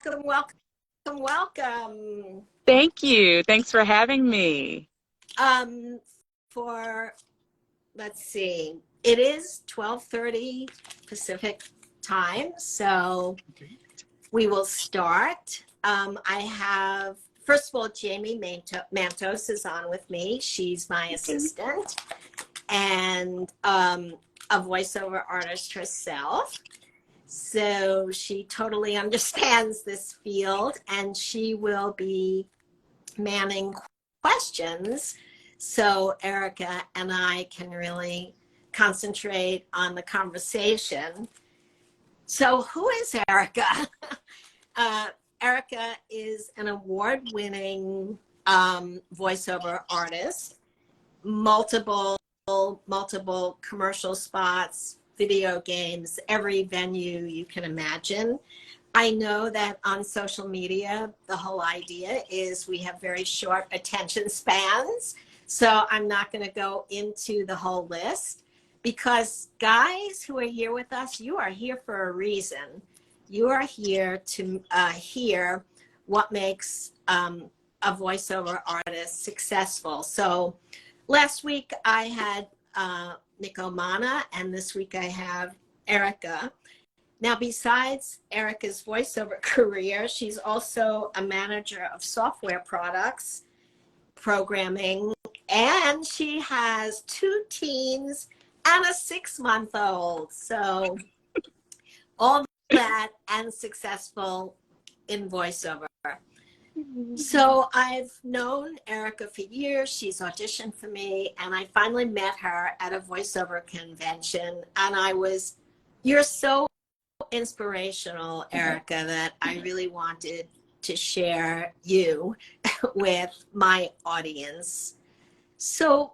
welcome, welcome. Thank you. Thanks for having me. Um, let's see, it is 12:30 Pacific time, so we will start. I have, first of all, Jamie Mantos is on with me. She's my assistant and a voiceover artist herself. So she totally understands this field, and she will be manning questions so Erikka and I can really concentrate on the conversation. So who is Erikka? Erikka is an award-winning voiceover artist, multiple commercial spots, video games, every venue you can imagine. I know that on social media, the whole idea is we have very short attention spans. So I'm not going to go into the whole list because guys who are here with us, you are here for a reason. You are here to hear what makes a voiceover artist successful. So last week I had Nico Mana, and this week I have Erikka. Now, besides Erikka's voiceover career, she's also a manager of software products, programming, and she has 2 teens and a 6-month-old. So all that and successful in voiceover. So I've known Erikka for years. She's auditioned for me, and I finally met her at a voiceover convention. And you're so inspirational, Erikka, that I really wanted to share you with my audience. So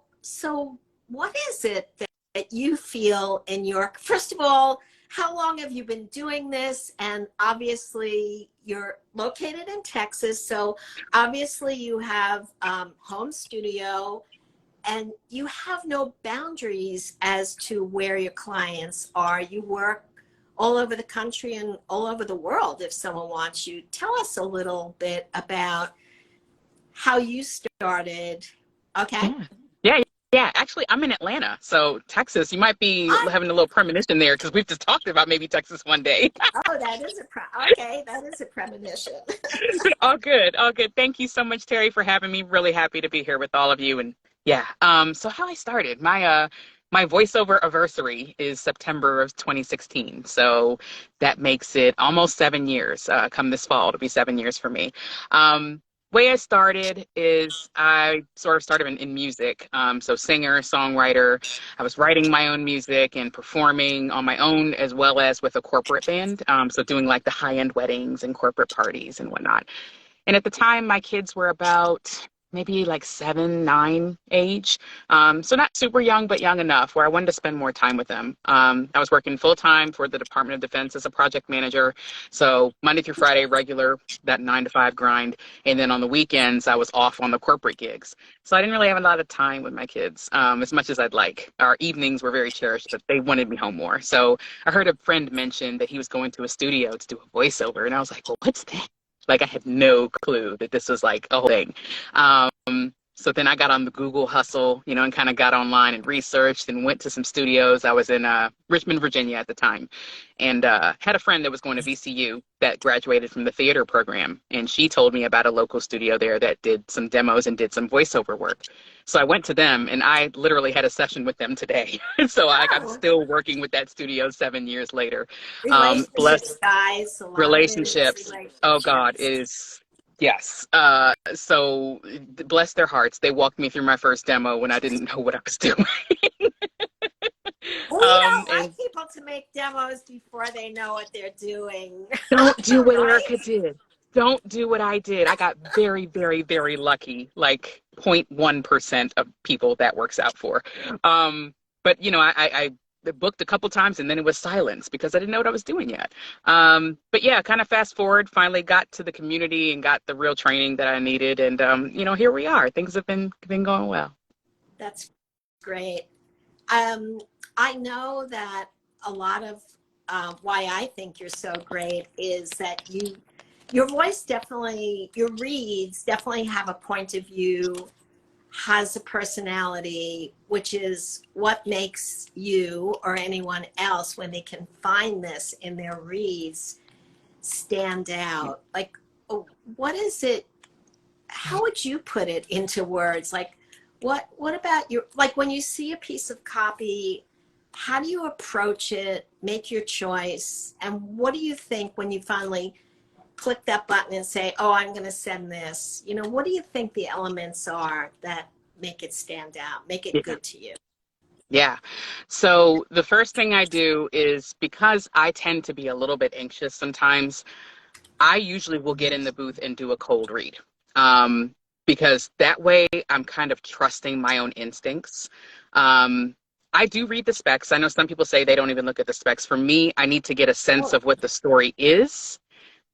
what is it that you feel in your, first of all, how long have you been doing this? And obviously you're located in Texas, so obviously you have home studio, and you have no boundaries as to where your clients are. You work all over the country and all over the world if someone wants you. Tell us a little bit about how you started. Okay. Yeah. Actually, I'm in Atlanta, so Texas. You might be having a little premonition there because we've just talked about maybe Texas one day. Oh, that is a premonition. All good, all good. Thank you so much, Terry, for having me. Really happy to be here with all of you. And yeah, so how I started my voiceover anniversary is September of 2016. So that makes it almost 7 years. Come this fall, it'll be 7 years for me. Way I started is I sort of started in music. So singer, songwriter. I was writing my own music and performing on my own as well as with a corporate band. So doing like the high-end weddings and corporate parties and whatnot. And at the time, my kids were about maybe like 7, 9 age. So not super young, but young enough where I wanted to spend more time with them. I was working full time for the Department of Defense as a project manager. So Monday through Friday, regular, that 9 to 5 grind. And then on the weekends, I was off on the corporate gigs. So I didn't really have a lot of time with my kids as much as I'd like. Our evenings were very cherished, but they wanted me home more. So I heard a friend mention that he was going to a studio to do a voiceover. And I was like, well, what's that? Like, I had no clue that this was like a whole thing. So then I got on the Google hustle, and kind of got online and researched and went to some studios. I was in Richmond, Virginia at the time, and had a friend that was going to VCU that graduated from the theater program. And she told me about a local studio there that did some demos and did some voiceover work. So I went to them, and I literally had a session with them today. So I'm still working with that studio 7 years later. Relationships, guys. A lot of it is Relationships. Oh God, relationships. it is. Yes. So bless their hearts. They walked me through my first demo when I didn't know what I was doing. We don't And like people to make demos before they know what they're doing. don't do what Right? Erikka did. Don't do what I did. I got very, very, very lucky, like 0.1% of people that works out for. But I booked a couple times and then it was silence because I didn't know what I was doing yet. But yeah, kind of fast forward, finally got to the community and got the real training that I needed. And, here we are. Things have been going well. That's great. I know that a lot of why I think you're so great is that your voice definitely, your reads definitely have a point of view, has a personality, which is what makes you or anyone else, when they can find this in their reads, stand out. Like, oh, what is it? How would you put it into words? Like, what about your, like when you see a piece of copy, how do you approach it, make your choice? And what do you think when you finally click that button and say, oh, I'm going to send this? You know, what do you think the elements are that make it stand out, make it Yeah. good to you? Yeah. So the first thing I do is, because I tend to be a little bit anxious sometimes, I usually will get in the booth and do a cold read. Um, because that way I'm kind of trusting my own instincts. Um, I do read the specs. I know some people say they don't even look at the specs. For me, I need to get a sense Oh, of what the story is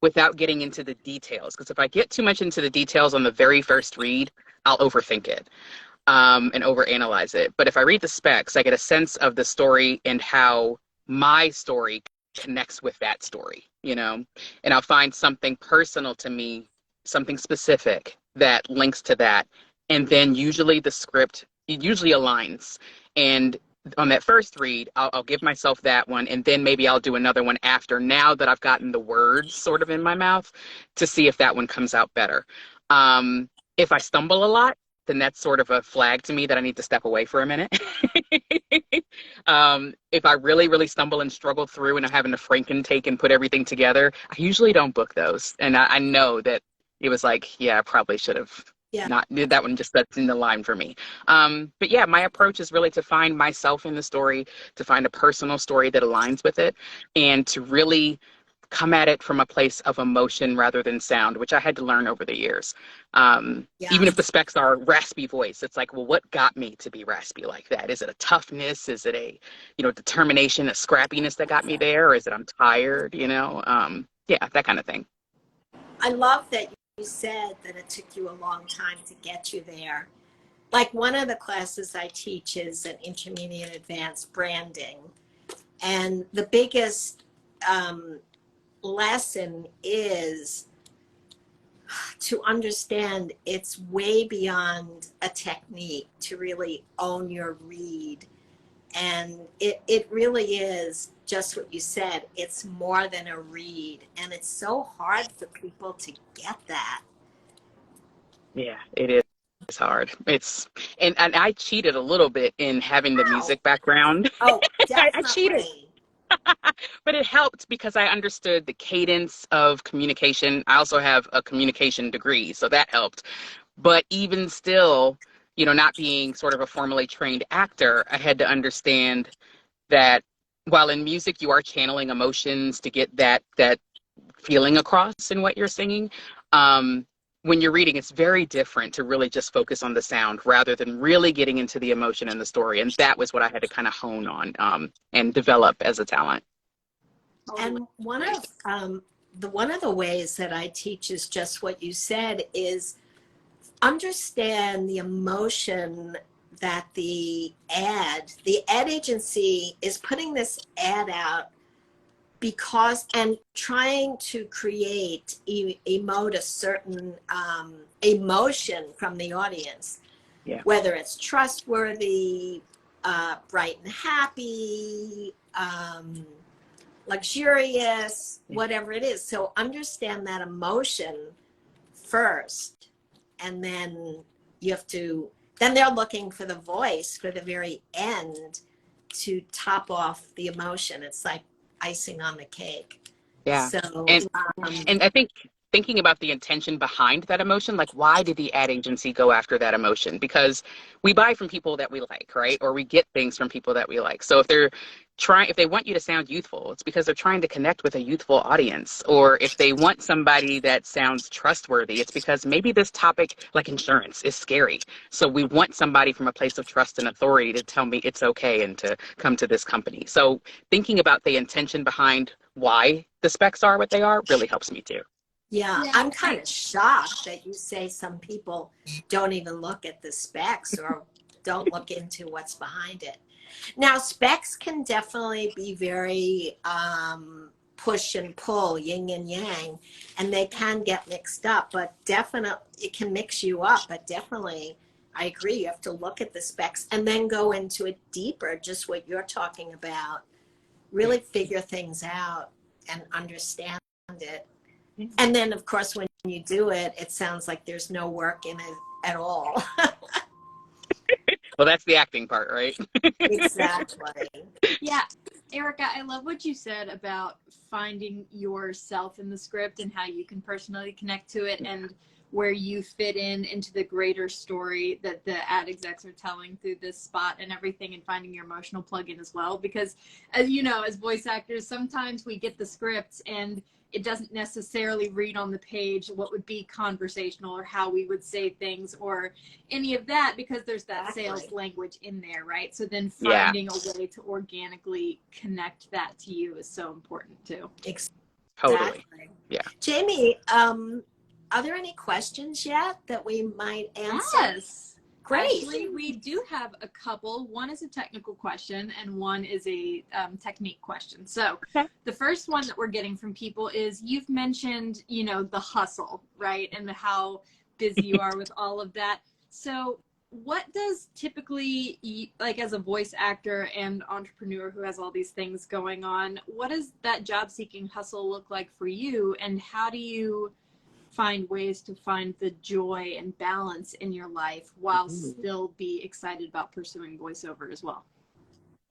without getting into the details. Because if I get too much into the details on the very first read, I'll overthink it, and overanalyze it. But if I read the specs, I get a sense of the story and how my story connects with that story, you know, and I'll find something personal to me, something specific that links to that. And then usually the script, it usually aligns. And on that first read, I'll give myself that one, and then maybe I'll do another one after, now that I've gotten the words sort of in my mouth, to see if that one comes out better. If I stumble a lot, then that's sort of a flag to me that I need to step away for a minute. If I really, really stumble and struggle through and I'm having to franken take and put everything together, I usually don't book those. And I know that it was like, yeah, I probably should have yeah. not did that one. Just that's in the line for me. But yeah, my approach is really to find myself in the story, to find a personal story that aligns with it, and to really come at it from a place of emotion rather than sound, which I had to learn over the years. Yeah. Even if the specs are raspy voice, it's like, well, what got me to be raspy like that? Is it a toughness? Is it a, determination, a scrappiness that got me there? Or is it I'm tired? Yeah, that kind of thing. I love that you said that it took you a long time to get you there. Like one of the classes I teach is an intermediate advanced branding. And the biggest lesson is to understand it's way beyond a technique to really own your read. And it really is just what you said. It's more than a read. And it's so hard for people to get that. Yeah, it is. It's hard. And I cheated a little bit in having the Wow. music background. Oh, I cheated. definitely. But it helped because I understood the cadence of communication. I also have a communication degree, so that helped. But even still, not being sort of a formally trained actor, I had to understand that while in music you are channeling emotions to get that feeling across in what you're singing. When you're reading, it's very different to really just focus on the sound rather than really getting into the emotion and the story. And that was what I had to kind of hone on, and develop as a talent. And one of the ways that I teach is just what you said, is understand the emotion that the ad agency is putting this ad out because, and trying to create, emote a certain emotion from the audience, Yeah. whether it's trustworthy, bright and happy, luxurious, whatever it is. So understand that emotion first, and then then they're looking for the voice for the very end to top off the emotion. It's like icing on the cake. Yeah. So, And um, and I think thinking about the intention behind that emotion, like why did the ad agency go after that emotion? Because we buy from people that we like, right? Or we get things from people that we like. So if they want you to sound youthful, it's because they're trying to connect with a youthful audience. Or if they want somebody that sounds trustworthy, it's because maybe this topic, like insurance, is scary. So we want somebody from a place of trust and authority to tell me it's okay and to come to this company. So thinking about the intention behind why the specs are what they are really helps me too. yeah, I'm kind of shocked that you say some people don't even look at the specs or don't look into what's behind it. Now, specs can definitely be very push and pull, yin and yang, and they can get mixed up, but definitely it can mix you up, but definitely I agree. You have to look at the specs and then go into it deeper, just what you're talking about, really figure things out and understand it. And then of course, when you do it, it sounds like there's no work in it at all. Well, that's the acting part, right? Exactly. Yeah. Erikka, I love what you said about finding yourself in the script and how you can personally connect to it and where you fit into the greater story that the ad execs are telling through this spot and everything, and finding your emotional plug-in as well. Because as you know, as voice actors, sometimes we get the scripts and it doesn't necessarily read on the page what would be conversational or how we would say things or any of that, because there's that sales language in there, right? So then finding a way to organically connect that to you is so important too. Exactly. Totally. Yeah. Jamie, are there any questions yet that we might answer? Yes. Great. Actually, we do have a couple. One is a technical question and one is a technique question. So the first one that we're getting from people is, you've mentioned, you know, the hustle, right? And how busy you are with all of that. So what does typically, like as a voice actor and entrepreneur who has all these things going on, what does that job seeking hustle look like for you? And how do you find ways to find the joy and balance in your life while still be excited about pursuing voiceover as well?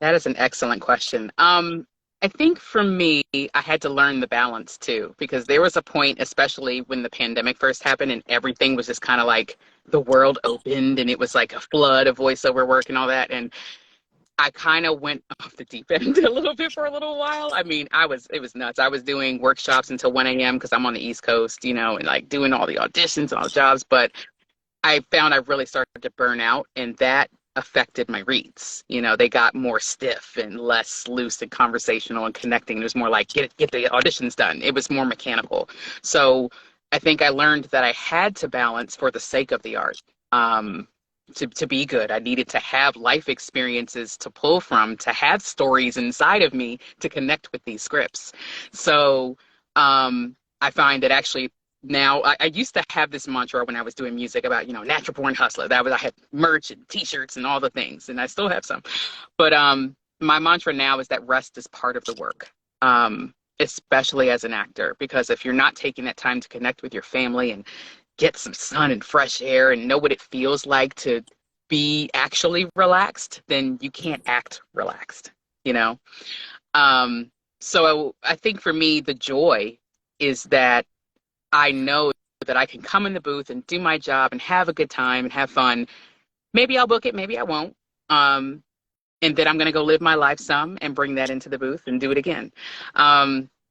That is an excellent question. I think for me, I had to learn the balance too, because there was a point, especially when the pandemic first happened and everything was just kind of like the world opened and it was like a flood of voiceover work and all that. And I kind of went off the deep end a little bit for a little while. I mean, it was nuts. I was doing workshops until 1 a.m. because I'm on the East Coast, you know, and like doing all the auditions and all the jobs. But I found I really started to burn out, and that affected my reads. You know, they got more stiff and less loose and conversational and connecting. It was more like, get the auditions done. It was more mechanical. So I think I learned that I had to balance for the sake of the art. To be good, I needed to have life experiences to pull from, to have stories inside of me to connect with these scripts. So I find that actually now, I used to have this mantra when I was doing music about, you know, natural born hustler. I had merch and t-shirts and all the things, and I still have some. But my mantra now is that rest is part of the work, especially as an actor, because if you're not taking that time to connect with your family and get some sun and fresh air and know what it feels like to be actually relaxed, then you can't act relaxed, you know? So I think for me, the joy is that I know that I can come in the booth and do my job and have a good time and have fun. Maybe I'll book it, maybe I won't. And then I'm going to go live my life some and bring that into the booth and do it again.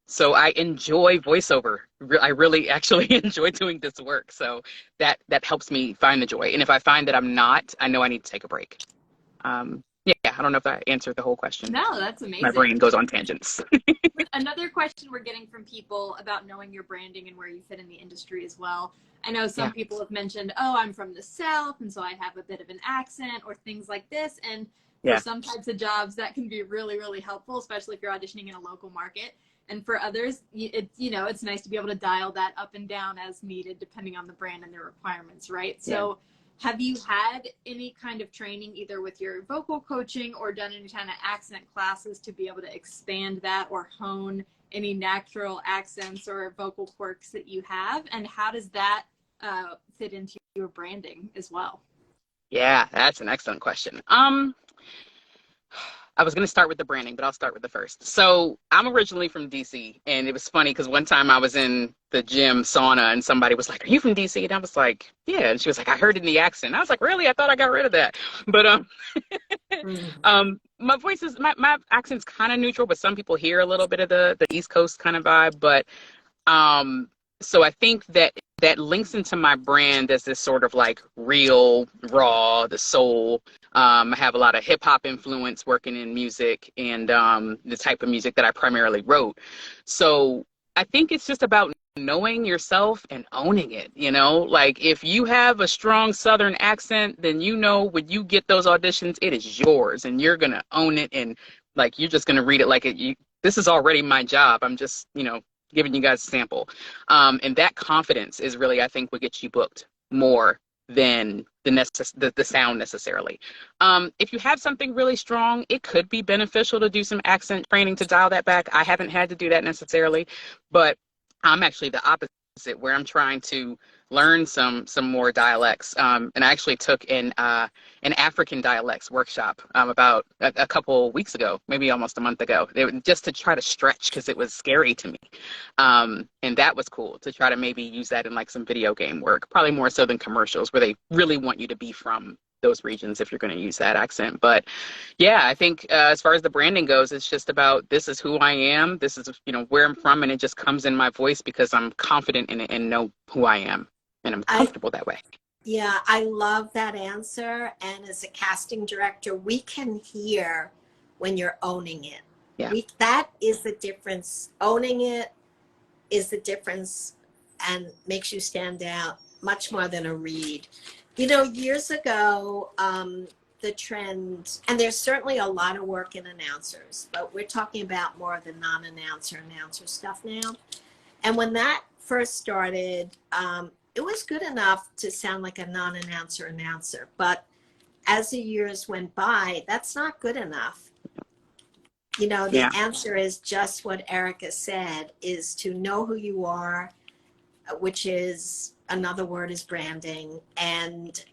So I enjoy voiceover. I really actually enjoy doing this work. So that helps me find the joy. And if I find that I'm not, I know I need to take a break. Yeah, I don't know if I answered the whole question. No, that's amazing. My brain goes on tangents. Another question we're getting from people about knowing your branding and where you fit in the industry as well. I know some people have mentioned, oh, I'm from the South, and so I have a bit of an accent or things like this. And for some types of jobs, that can be really, really helpful, especially if you're auditioning in a local market. And for others, it's nice to be able to dial that up and down as needed, depending on the brand and their requirements, right? So have you had any kind of training either with your vocal coaching or done any kind of accent classes to be able to expand that or hone any natural accents or vocal quirks that you have? And how does that fit into your branding as well? Yeah, that's an excellent question. I was going to start with the branding, but I'll start with the first. So I'm originally from DC, and it was funny because one time I was in the gym sauna and somebody was like, "Are you from DC?" And I was like, "Yeah." And she was like, "I heard it in the accent." I was like, "Really? I thought I got rid of that." But my voice is, my accent's kind of neutral, but some people hear a little bit of the East Coast kind of vibe. But so I think that links into my brand as this sort of like real, raw, the soul. I have a lot of hip hop influence working in music and the type of music that I primarily wrote. So I think it's just about knowing yourself and owning it, you know? Like if you have a strong Southern accent, then you know when you get those auditions, it is yours and you're going to own it, and like you're just going to read it like this is already my job. I'm just, giving you guys a sample. And that confidence is really, I think, what gets you booked more than the sound necessarily. If you have something really strong, it could be beneficial to do some accent training to dial that back. I haven't had to do that necessarily, but I'm actually the opposite, where I'm trying to learn some more dialects. And I actually took an African dialects workshop about a couple weeks ago, maybe almost a month ago, just to try to stretch, because it was scary to me. And that was cool to try to maybe use that in like some video game work, probably more so than commercials where they really want you to be from those regions if you're going to use that accent. But yeah, I think as far as the branding goes, it's just about, this is who I am, this is where I'm from, and it just comes in my voice because I'm confident in it and know who I am, and I'm comfortable that way. Yeah, I love that answer. And as a casting director, we can hear when you're owning it. Yeah. That is the difference. Owning it is the difference and makes you stand out much more than a read. Years ago, the trend, and there's certainly a lot of work in announcers, but we're talking about more of the non-announcer stuff now. And when that first started, it was good enough to sound like a non-announcer, but as the years went by, that's not good enough. The answer is just what Erikka said, is to know who you are, which is, another word is branding, and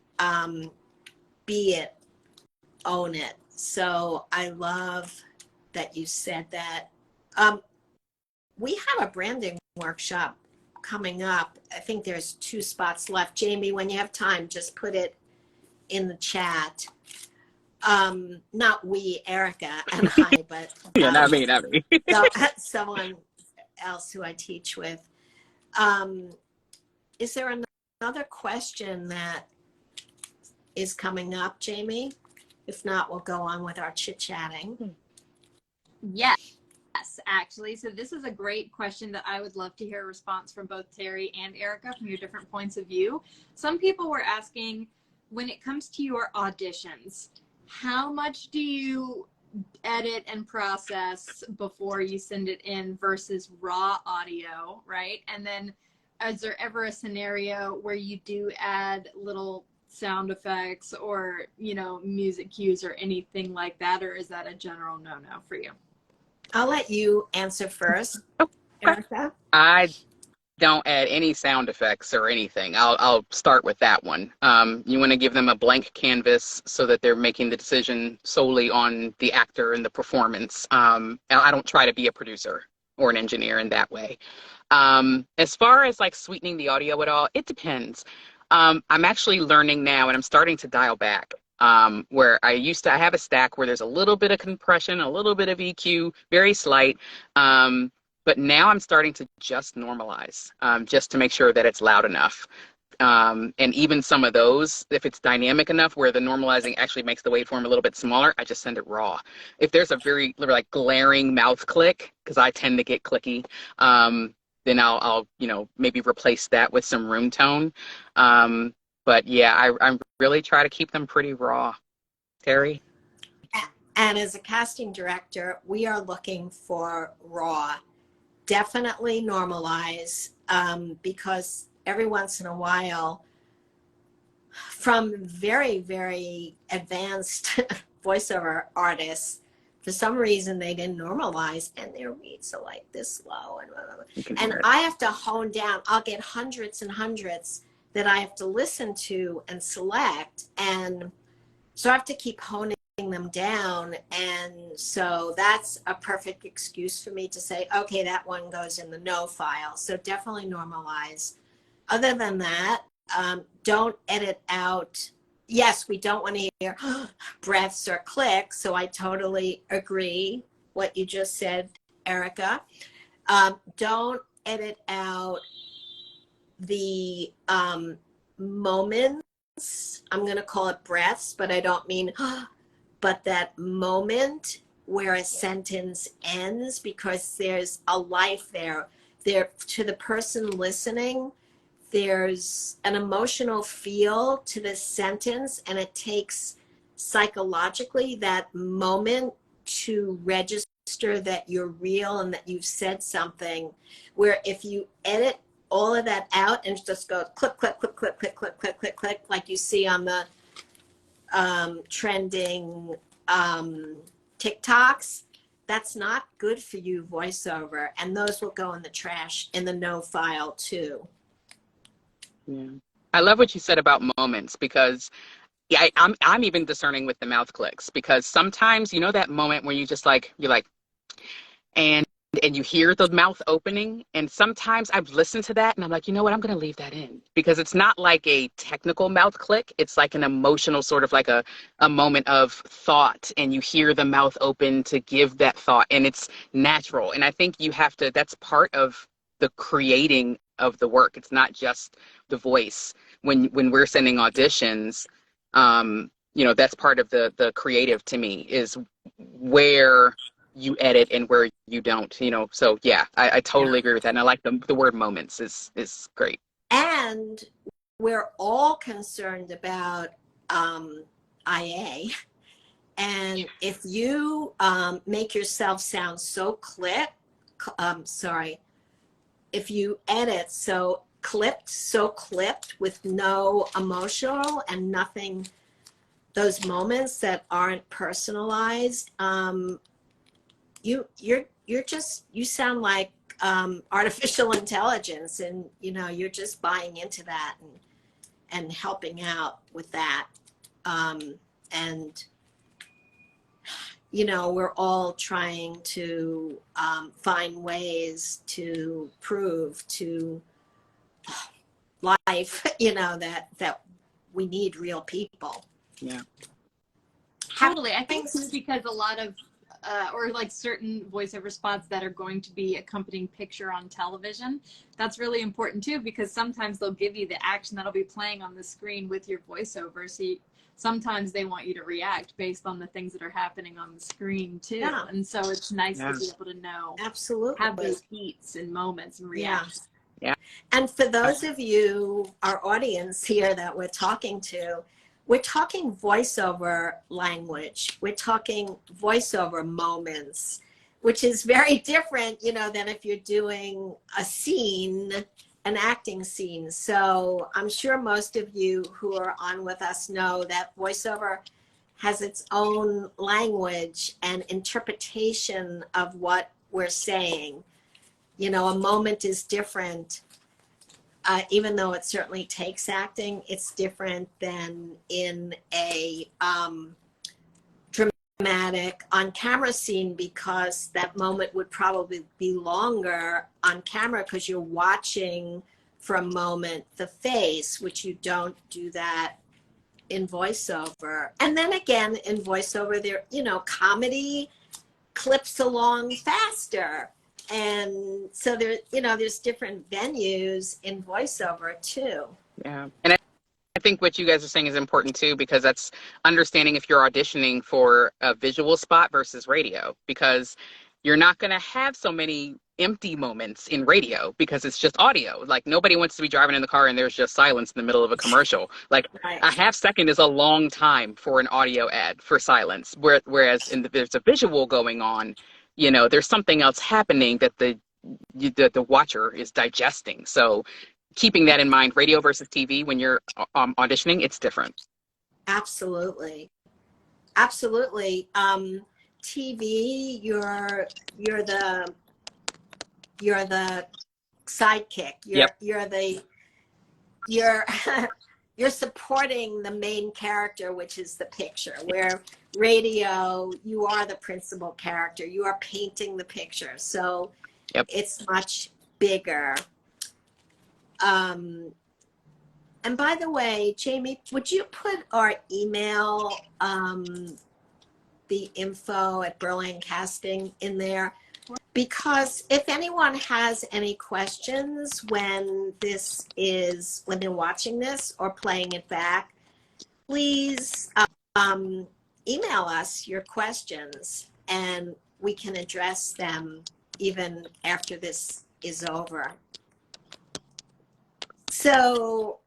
be it, own it. So I love that you said that. We have a branding workshop coming up. I think there's 2 spots left. Jamie, when you have time, just put it in the chat. Not we, Erikka and I, but yeah, not me. someone else who I teach with. Is there another question that is coming up, Jamie? If not, we'll go on with our chit-chatting. Yes, actually. So this is a great question that I would love to hear a response from both Terry and Erikka from your different points of view. Some people were asking, when it comes to your auditions, how much do you edit and process before you send it in versus raw audio, right? And then is there ever a scenario where you do add little sound effects or, music cues or anything like that? Or is that a general no-no for you? I'll let you answer first, Erikka. I don't add any sound effects or anything. I'll start with that one. You want to give them a blank canvas so that they're making the decision solely on the actor and the performance. I don't try to be a producer or an engineer in that way. As far as like sweetening the audio at all, it depends. I'm actually learning now, and I'm starting to dial back. Where I have a stack where there's a little bit of compression, a little bit of EQ, very slight. But now I'm starting to just normalize, just to make sure that it's loud enough. And even some of those, if it's dynamic enough where the normalizing actually makes the waveform a little bit smaller, I just send it raw. If there's a very like glaring mouth click, because I tend to get clicky, then I'll maybe replace that with some room tone. But yeah, I really try to keep them pretty raw. Terry? And as a casting director, we are looking for raw. Definitely normalize, because every once in a while, from very, very advanced voiceover artists, for some reason they didn't normalize and their reads are like this low and blah, blah, blah. And I have to hone down. I'll get hundreds and hundreds that I have to listen to and select, and so I have to keep honing them down. And so that's a perfect excuse for me to say, okay, that one goes in the no file. So definitely normalize. Other than that, don't edit out. Yes, we don't want to hear breaths or clicks. So I totally agree what you just said, Erikka. Don't edit out the moments. I'm going to call it breaths, but I don't mean, but that moment where a sentence ends, because there's a life there. There, to the person listening, there's an emotional feel to this sentence, and it takes psychologically that moment to register that you're real and that you've said something, where if you edit all of that out and just go click, click, click, click, click, click, click, click, click, like you see on the trending TikToks, that's not good for you, voiceover, and those will go in the trash, in the no file too. Yeah. I love what you said about moments, because yeah, I'm even discerning with the mouth clicks, because sometimes, you know, that moment where you just like, you're like, and you hear the mouth opening, and sometimes I've listened to that and I'm like, you know what, I'm going to leave that in, because it's not like a technical mouth click. It's like an emotional sort of like a moment of thought, and you hear the mouth open to give that thought, and it's natural. And I think you have to, that's part of the creating of the work. It's not just the voice. When we're sending auditions, you know, that's part of the creative to me, is where you edit and where you don't, you know. So yeah, I totally agree with that. And I like the word moments is great. And we're all concerned about IA. And if you make yourself sound so if you edit so clipped with no emotional and nothing, those moments that aren't personalized, you sound like artificial intelligence, and you know, you're just buying into that and helping out with that, and you know, we're all trying to find ways to prove to life, you know, that we need real people. Yeah. Totally. I think it's because a lot of, or like certain voiceover spots that are going to be accompanying picture on television, that's really important too, because sometimes they'll give you the action that'll be playing on the screen with your voiceover. So sometimes they want you to react based on the things that are happening on the screen too. Yeah. And so it's nice to be able to know, absolutely, have those beats and moments and reactions. Yeah. And for those of you, our audience here that we're talking to, we're talking voiceover language. We're talking voiceover moments, which is very different, you know, than if you're doing a scene, an acting scene. So I'm sure most of you who are on with us know that voiceover has its own language and interpretation of what we're saying. You know, a moment is different. Even though it certainly takes acting, it's different than in a dramatic on-camera scene, because that moment would probably be longer on camera because you're watching for a moment the face, which you don't do that in voiceover. And then again, in voiceover, there, you know, comedy clips along faster. And so there, you know, there's different venues in voiceover too. Yeah. And I think what you guys are saying is important too, because that's understanding if you're auditioning for a visual spot versus radio, because you're not going to have so many empty moments in radio because it's just audio. Like, nobody wants to be driving in the car and there's just silence in the middle of a commercial. Like, right. A half second is a long time for an audio ad for silence. Whereas there's a visual going on, you know, there's something else happening that the watcher is digesting. So keeping that in mind, radio versus TV, when you're auditioning, it's different. Absolutely. Absolutely. TV, you're the sidekick. You're supporting the main character, which is the picture. Where radio, you are the principal character. You are painting the picture. So it's much bigger. And by the way, Jamie, would you put our email, the info at Berland Casting in there? Because if anyone has any questions when they're watching this or playing it back, please email us your questions and we can address them even after this is over. So,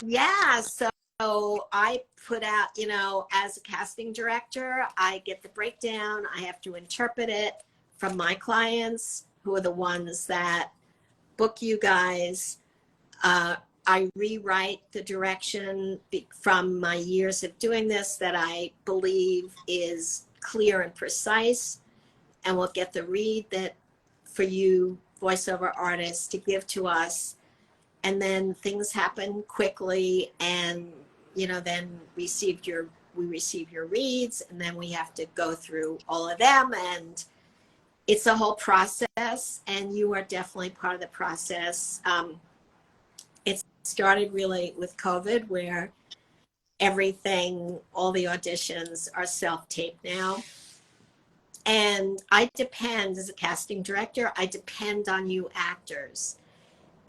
yeah, so I put out, as a casting director, I get the breakdown. I have to interpret it from my clients, who are the ones that book you guys. I rewrite the direction from my years of doing this that I believe is clear and precise, and we'll get the read that for you voiceover artists to give to us. And then things happen quickly, and then we receive your reads, and then we have to go through all of them, and it's a whole process, and you are definitely part of the process. It started really with COVID, where everything, all the auditions are self-taped now. And I depend, as a casting director, I depend on you actors.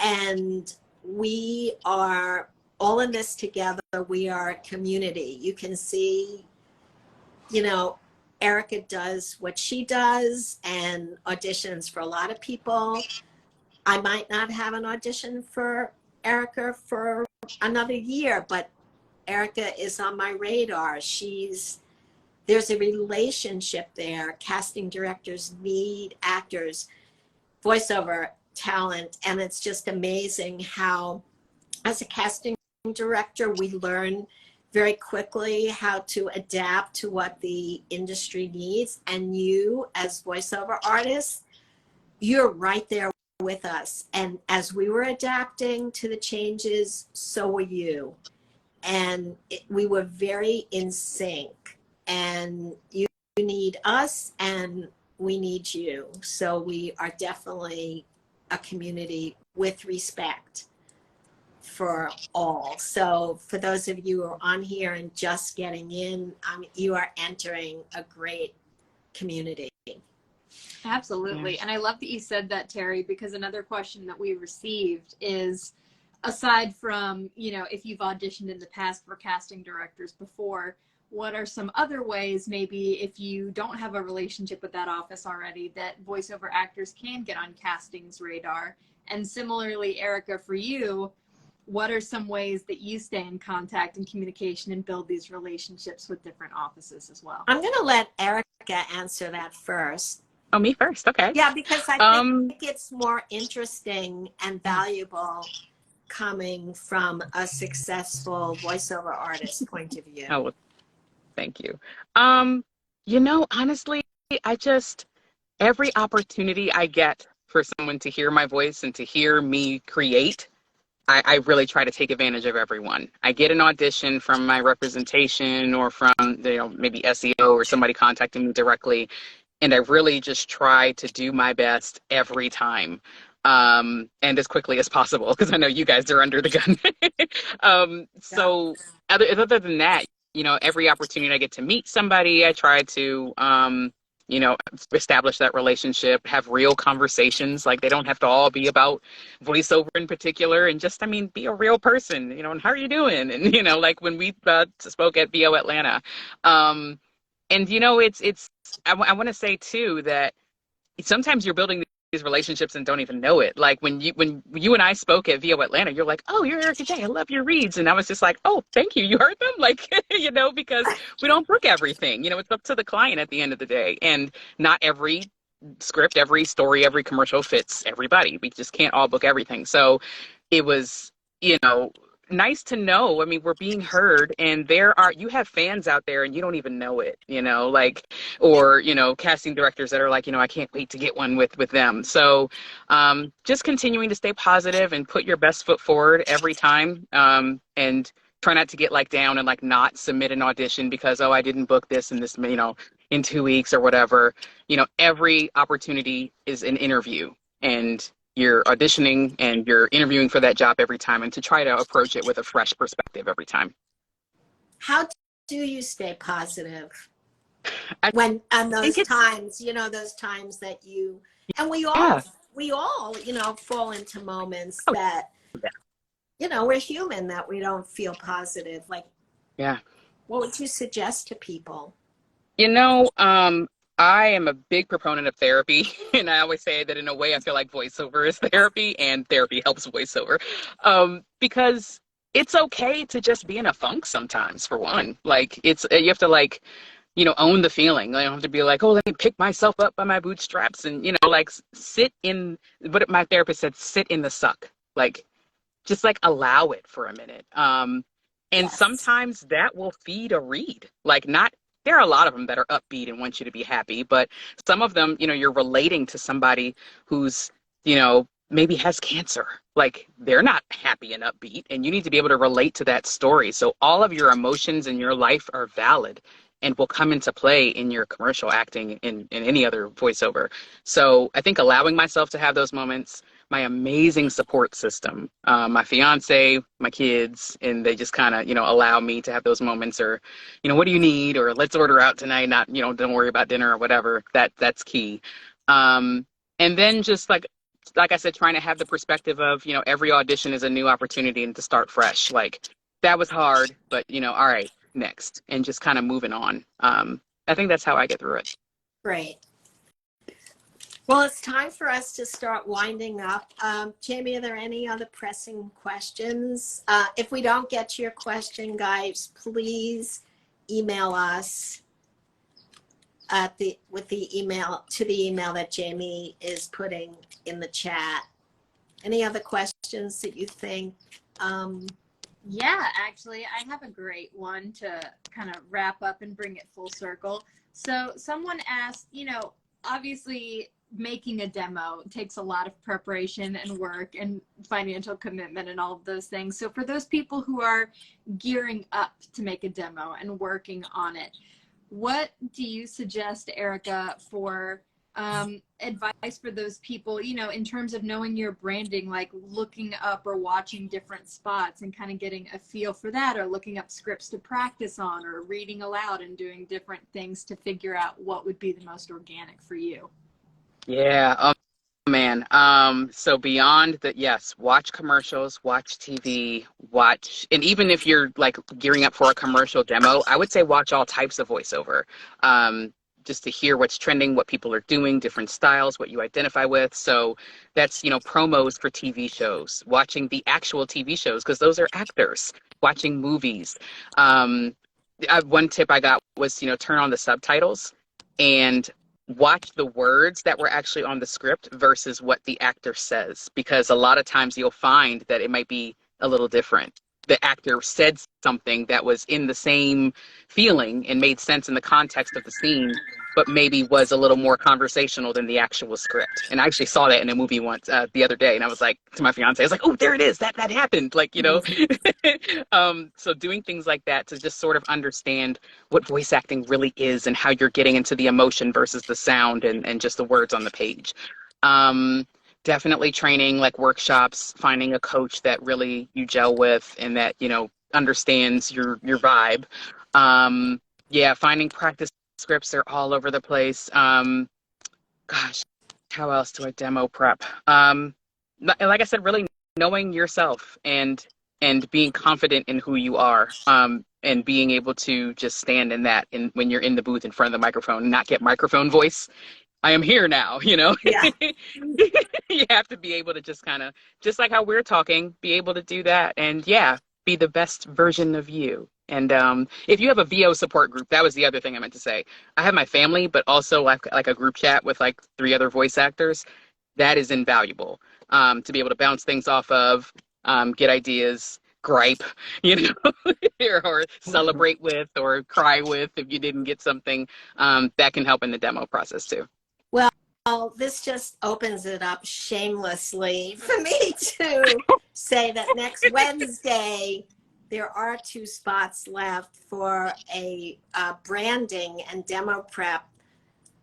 And we are all in this together. We are a community. You can see, Erikka does what she does and auditions for a lot of people. I might not have an audition for Erikka for another year, but Erikka is on my radar. There's a relationship there. Casting directors need actors, voiceover talent, and it's just amazing how, as a casting director, we learn very quickly how to adapt to what the industry needs. And you, as voiceover artists, you're right there with us. And as we were adapting to the changes, so were you. And we were very in sync. And you need us, and we need you. So we are definitely a community with respect for all. So for those of you who are on here and just getting in, you are entering a great community. Absolutely. Yeah. And I love that you said that, Terry, because another question that we received is, aside from, if you've auditioned in the past for casting directors before, what are some other ways, maybe if you don't have a relationship with that office already, that voiceover actors can get on casting's radar? And similarly, Erikka, for you, what are some ways that you stay in contact and communication and build these relationships with different offices as well? I'm going to let Erikka answer that first. Oh, me first. Okay. Yeah, because I think it's more interesting and valuable coming from a successful voiceover artist point of view. Oh, thank you. Honestly, every opportunity I get for someone to hear my voice and to hear me create, I really try to take advantage of everyone. I get an audition from my representation or from maybe SEO or somebody contacting me directly, and I really just try to do my best every time, and as quickly as possible, because I know you guys are under the gun. So other than that, every opportunity I get to meet somebody, I try to establish that relationship, have real conversations. Like, they don't have to all be about voiceover in particular, and just, be a real person, and how are you doing? And, like when we spoke at VO Atlanta. And, I want to say too, that sometimes you're building these relationships and don't even know it. Like when you and I spoke at VO Atlanta, you're like, oh, you're Erikka J, I love your reads. And I was just like, oh, thank you. You heard them? Like, because we don't book everything. It's up to the client at the end of the day. And not every script, every story, every commercial fits everybody. We just can't all book everything. So it was, nice to know. We're being heard, and you have fans out there and you don't even know it, or, casting directors that are like, I can't wait to get one with them. So just continuing to stay positive and put your best foot forward every time, and try not to get down and not submit an audition because, oh, I didn't book this and this, in 2 weeks or whatever. Every opportunity is an interview, and you're auditioning and you're interviewing for that job every time, and to try to approach it with a fresh perspective every time. How do you stay positive when those times, those times that you, and we all, fall into moments that, we're human, that we don't feel positive. What would you suggest to people? I am a big proponent of therapy, and I always say that in a way I feel like voiceover is therapy, and therapy helps voiceover, because it's okay to just be in a funk sometimes, for one. Like, you have to, like, own the feeling. I don't have to be like, oh, let me pick myself up by my bootstraps and, like sit in, what my therapist said, sit in the suck. Like, just like allow it for a minute. And Yes. sometimes that will feed a read. Like, not, there are a lot of them that are upbeat and want you to be happy, but some of them, you're relating to somebody who's, maybe has cancer. Like, they're not happy and upbeat, and you need to be able to relate to that story. So all of your emotions in your life are valid and will come into play in your commercial acting in any other voiceover. So I think allowing myself to have those moments, my amazing support system, my fiance, my kids, and they just kind of, allow me to have those moments, or, what do you need? Or let's order out tonight, not, don't worry about dinner or whatever. That's key. And then just like I said, trying to have the perspective of, every audition is a new opportunity and to start fresh. Like, that was hard, but, all right, next, and just kind of moving on. I think that's how I get through it. Great. Well, it's time for us to start winding up. Jamie, are there any other pressing questions? If we don't get to your question, guys, please email us with the email that Jamie is putting in the chat. Any other questions that you think? Yeah, actually, I have a great one to kind of wrap up and bring it full circle. So someone asked, obviously making a demo takes a lot of preparation and work and financial commitment and all of those things. So for those people who are gearing up to make a demo and working on it, what do you suggest, Erikka, for advice for those people, in terms of knowing your branding, like looking up or watching different spots and kind of getting a feel for that, or looking up scripts to practice on, or reading aloud and doing different things to figure out what would be the most organic for you? Yeah, man. So beyond that, yes, watch commercials, watch TV, and even if you're like gearing up for a commercial demo, I would say watch all types of voiceover. Just to hear what's trending, what people are doing, different styles, what you identify with. So that's, promos for TV shows, watching the actual TV shows, because those are actors, watching movies. One tip I got was, turn on the subtitles and watch the words that were actually on the script versus what the actor says, because a lot of times you'll find that it might be a little different. The actor said something that was in the same feeling and made sense in the context of the scene, but maybe was a little more conversational than the actual script. And I actually saw that in a movie once the other day, and I was like, to my fiance, I was like, oh, there it is, that happened, like, so doing things like that to just sort of understand what voice acting really is and how you're getting into the emotion versus the sound and just the words on the page. Definitely training, like workshops, finding a coach that really you gel with and that, understands your vibe. Yeah, finding practice scripts are all over the place. Gosh, how else do I demo prep? Like I said, really knowing yourself and being confident in who you are, and being able to just stand in that when you're in the booth in front of the microphone and not get microphone voice. I am here now, Yeah. You have to be able to just kind of, just like how we're talking, be able to do that and be the best version of you. And if you have a VO support group, that was the other thing I meant to say. I have my family, but also like a group chat with like 3 other voice actors. That is invaluable, to be able to bounce things off of, get ideas, gripe, or celebrate with, or cry with if you didn't get something. That can help in the demo process too. Well, this just opens it up shamelessly for me to say that next Wednesday, there are 2 spots left for a branding and demo prep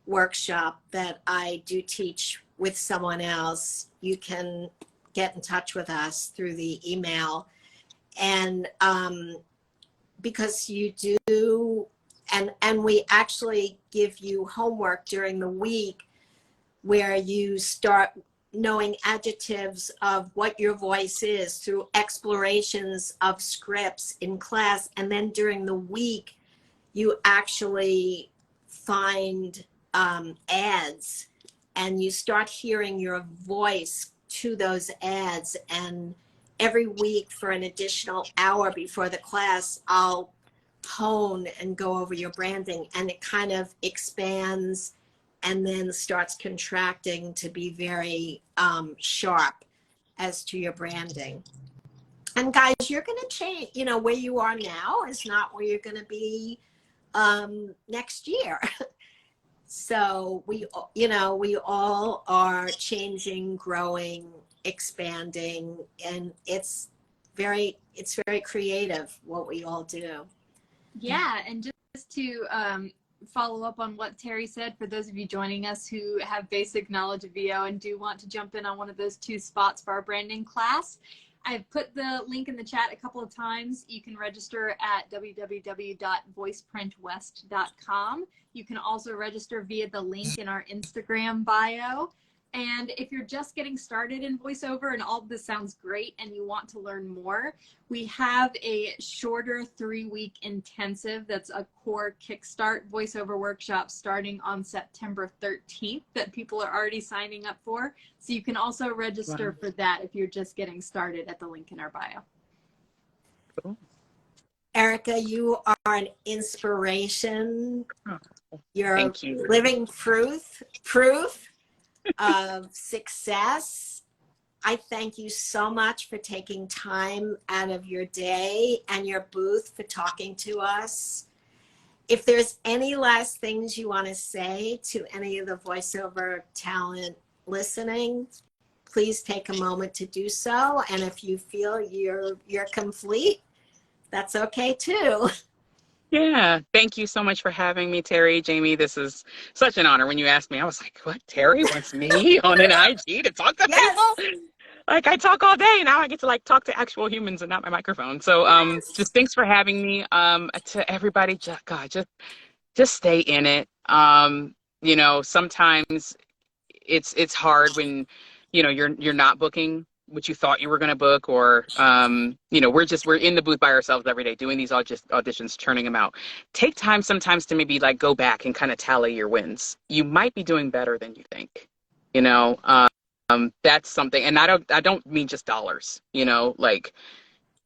workshop that I do teach with someone else. You can get in touch with us through the email. And because you do, and we actually give you homework during the week where you start knowing adjectives of what your voice is through explorations of scripts in class. And then during the week, you actually find ads and you start hearing your voice to those ads. And every week for an additional hour before the class, I'll hone and go over your branding, and it kind of expands and then starts contracting to be very sharp as to your branding. And guys, you're going to change, you know, where you are now is not where you're going to be next year. So we, you know, we all are changing, growing, expanding, and it's very creative what we all do. Yeah, and just to follow up on what Terry said, for those of you joining us who have basic knowledge of VO and do want to jump in on one of those 2 spots for our branding class, I've put the link in the chat a couple of times. You can register at www.voiceprintwest.com. You can also register via the link in our Instagram bio. And if you're just getting started in voiceover and all of this sounds great and you want to learn more, we have a shorter 3-week intensive that's a core Kickstart voiceover workshop starting on September 13th that people are already signing up for. So you can also register for that if you're just getting started at the link in our bio. Cool. Erikka, you are an inspiration. You're Thank you. living proof of success. I thank you so much for taking time out of your day and your booth for talking to us. If there's any last things you want to say to any of the voiceover talent listening, please take a moment to do so. And if you feel you're complete, that's okay too. Yeah, thank you so much for having me, Terry, Jamie. This is such an honor. When you asked me, I was like, what? Terry wants me on an IG to talk to people? Like, I talk all day. Now I get to like talk to actual humans and not my microphone. So just thanks for having me. To everybody, just stay in it. You know, sometimes it's hard when, you know, you're not booking what you thought you were going to book, or you know, we're in the booth by ourselves every day doing these auditions, churning them out. Take time sometimes to maybe like go back and kind of tally your wins. You might be doing better than you think, you know. That's something. And I don't mean just dollars, you know, like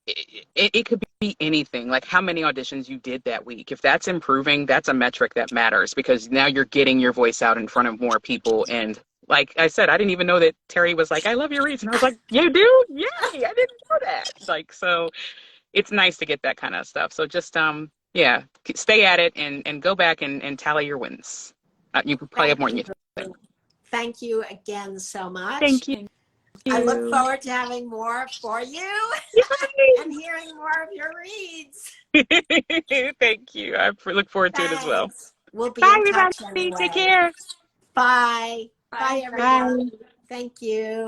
it could be anything, like how many auditions you did that week. If that's improving, that's a metric that matters, because now you're getting your voice out in front of more people. And like I said, I didn't even know that Terry was like, I love your reads. And I was like, you do? Yay, I didn't know that. Like, so it's nice to get that kind of stuff. So just, yeah, stay at it and go back and tally your wins. You could probably have more than you think. Thank you again so much. Thank you. I look forward to having more for you and hearing more of your reads. Thank you. I look forward to it as well. We'll be Bye, in touch everybody. anyway. Take care. Bye. Bye, everyone. Bye. Thank you.